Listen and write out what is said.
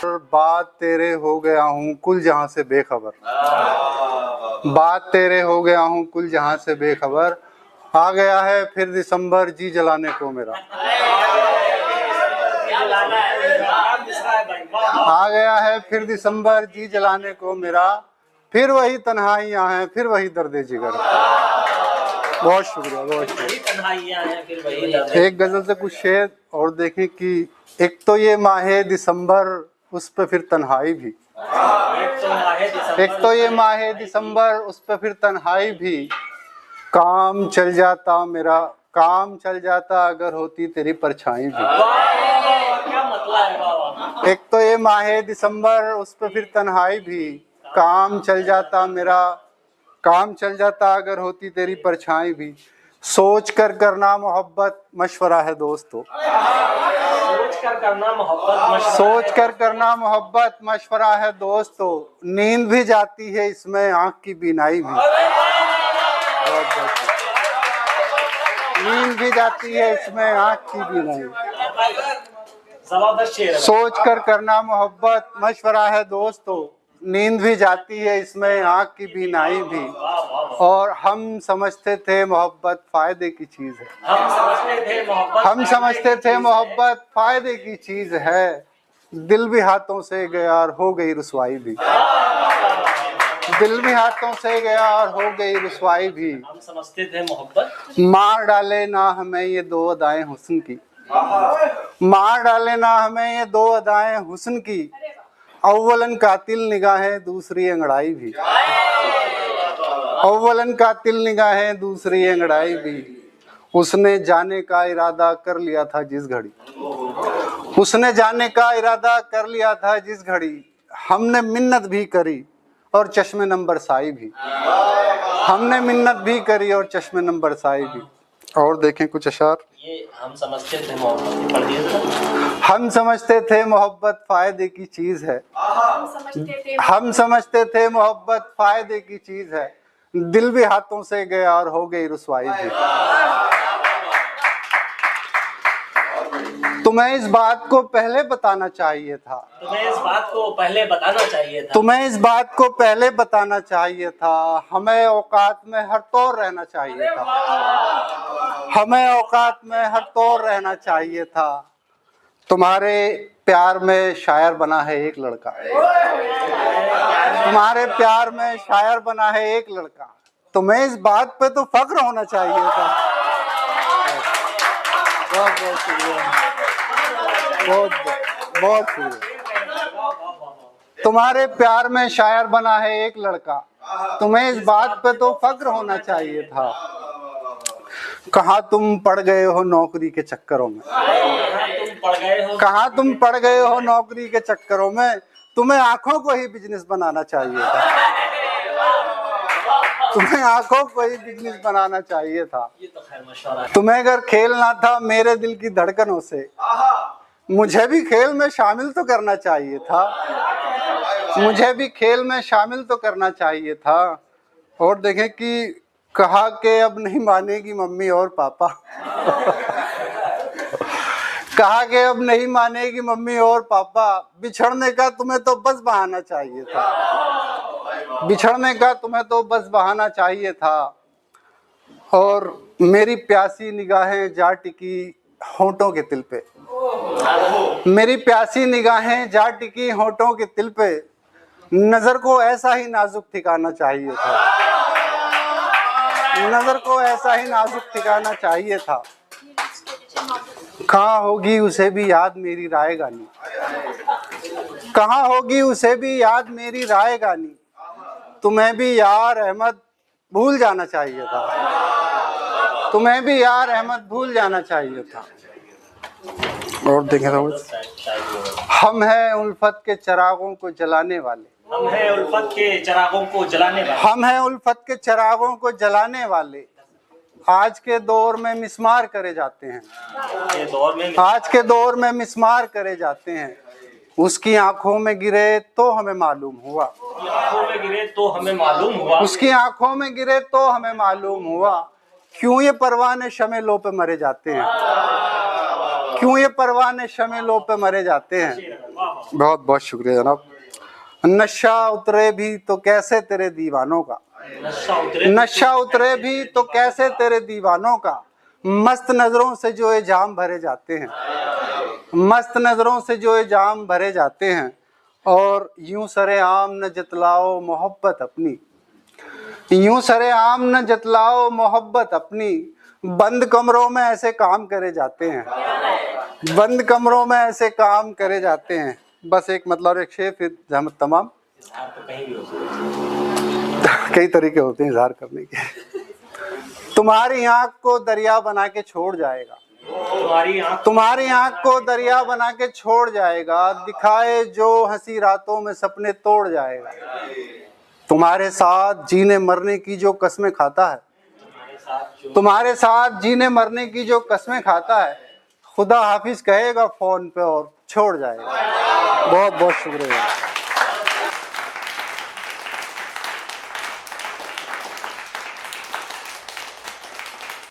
बात तेरे हो गया हूँ कुल जहां से बेखबर, बात तेरे हो गया हूँ कुल जहां से बेखबर, आ गया है फिर दिसंबर जी जलाने को मेरा, आ गया है फिर दिसंबर जी जलाने को मेरा, फिर वही तन्हाइयाँ हैं फिर वही दर्द जिगर। बहुत शुक्रिया, बहुत शुक्रिया। एक गजल से कुछ शेर और देखें कि एक तो ये माहे दिसंबर उस पे फिर तन्हाई भी, एक तो ये माहे दिसंबर उस पे फिर तन्हाई भी, काम चल जाता मेरा, काम चल जाता अगर होती तेरी परछाई भी। एक तो ये माहे दिसंबर उस पे फिर तन्हाई भी, काम चल जाता मेरा, काम चल जाता अगर होती तेरी परछाई भी। सोच कर करना मोहब्बत मशवरा है दोस्तों, सोच कर करना मोहब्बत, सोच कर करना मोहब्बत मशवरा है दोस्तों, नींद भी जाती है इसमें आंख की बीनाई भी, नींद भी जाती है इसमें आंख की बीनाई। सोच कर करना मोहब्बत मशवरा है दोस्तों, नींद भी जाती है इसमें आंख की बीनाई भी, और हम समझते थे मोहब्बत फायदे की चीज है, हम समझते थे मोहब्बत फायदे की चीज है, दिल भी हाथों से गया और हो गई रुसवाई भी, दिल भी हाथों से गया और हो गई रुसवाई भी। हम समझते थे मोहब्बत मार डाले ना हमें ये दो अदाएं हुस्न की, मार डाले ना हमें ये दो अदाएं हुस्न की, अव्वलन कातिल निगाहें दूसरी अंगड़ाई भी, अव्वलन कातिल निगाहें दूसरी अंगड़ाई भी। उसने जाने का इरादा कर लिया था जिस घड़ी, उसने जाने का इरादा कर लिया था जिस घड़ी, हमने मिन्नत भी करी और चश्मे नंबर साई भी, हमने मिन्नत भी करी और चश्मे नंबर साई भी। और देखें कुछ अशार। ये हम समझते थे मोहब्बत, पढ़ दिया था। हम समझते थे मोहब्बत फायदे की चीज है, हम समझते थे मोहब्बत फायदे की चीज है, दिल भी हाथों से गया और हो गई रुसवाई भी। तुम्हें इस बात को पहले बताना चाहिए था, तुम्हें इस बात को पहले बताना चाहिए था, तुम्हें इस बात को पहले बताना चाहिए था, हमें औकात में हर तौर रहना चाहिए था, हमें औकात में हर तौर रहना चाहिए था। तुम्हारे प्यार में शायर बना है एक लड़का, तुम्हारे प्यार में शायर बना है एक लड़का, तुम्हें इस बात पे तो फख्र होना चाहिए था। बहुत बहुत शुक्रिया, बहुत बहुत शुक्रिया। तुम्हारे प्यार में शायर बना है एक लड़का, तुम्हें इस बात पे तो फख्र होना चाहिए था। कहाँ तुम पड़ गए हो नौकरी के चक्करों में, कहाँ तुम पड़ गए हो नौकरी के चक्करों में, तुम्हें आंखों को ही बिजनेस बनाना चाहिए था, तुम्हें आंखों को ही बिजनेस बनाना चाहिए था। तुम्हें अगर खेलना था मेरे दिल की धड़कनों से, मुझे भी खेल में शामिल तो करना चाहिए था, मुझे भी खेल में शामिल तो करना चाहिए था। और देखें कि कहा कि अब नहीं मानेगी मम्मी और पापा कहा कि अब नहीं मानेगी मम्मी और पापा, बिछड़ने का तुम्हें तो बस बहाना चाहिए था, बिछड़ने का तुम्हें तो बस बहाना चाहिए था। और मेरी प्यासी निगाहें जा टिकी होंठों के तिल पे, मेरी प्यासी निगाहें जा टिकी होंठों के तिल पे, नजर को ऐसा ही नाजुक ठिकाना चाहिए था, नजर को ऐसा ही नाजुक ठिकाना चाहिए था। कहाँ होगी उसे भी याद मेरी राय गानी, कहाँ होगी उसे भी याद मेरी राय गानी, तुम्हें भी यार अहमद भूल जाना चाहिए था, तुम्हें भी यार अहमद भूल जाना चाहिए था। और देखें तो हम हैं उल्फत के चिरागों को जलाने वाले, हम हैं उल्फत के चिरागों को जलाने वाले, हम हैं उल्फत के चिरागों को जलाने वाले, आज के दौर में मिस्मार करे जाते हैं, आज के दौर में मिस्मार करे जाते हैं। उसकी आंखों में गिरे तो हमें मालूम हुआ, आंखों में गिरे तो हमें मालूम हुआ, उसकी आंखों में गिरे तो हमें मालूम हुआ, क्यों ये परवाने शमे लो पे मरे जाते हैं, क्यों ये परवाने शमे लो पे मरे जाते हैं। बहुत बहुत शुक्रिया जनाब। नशा उतरे भी तो कैसे तेरे दीवानों का, नशा उतरे भी तो कैसे तेरे दीवानों का, मस्त नजरों से जो ये जाम भरे जाते हैं, मस्त नजरों से जो ये जाम भरे जाते हैं। और यूं सरेआम न जतलाओ मोहब्बत अपनी, यूं सरेआम न जतलाओ मोहब्बत अपनी, बंद कमरों में ऐसे काम करे जाते हैं, बंद कमरों में ऐसे काम करे जाते हैं। बस एक मतलब एक शेर, फिर जहमत तमाम। कई तरीके होते हैं इजहार करने के। तुम्हारी आंख को दरिया बना के छोड़ जाएगा, तुम्हारी आंख को दरिया बना के छोड़ जाएगा, दिखाए जो हंसी रातों में सपने तोड़ जाएगा। तुम्हारे साथ जीने मरने की जो कस्में खाता है, तुम्हारे साथ जीने मरने की जो कस्में खाता है, खुदा हाफिज कहेगा फोन पे और छोड़ जाएगा। बहुत बहुत शुक्रिया।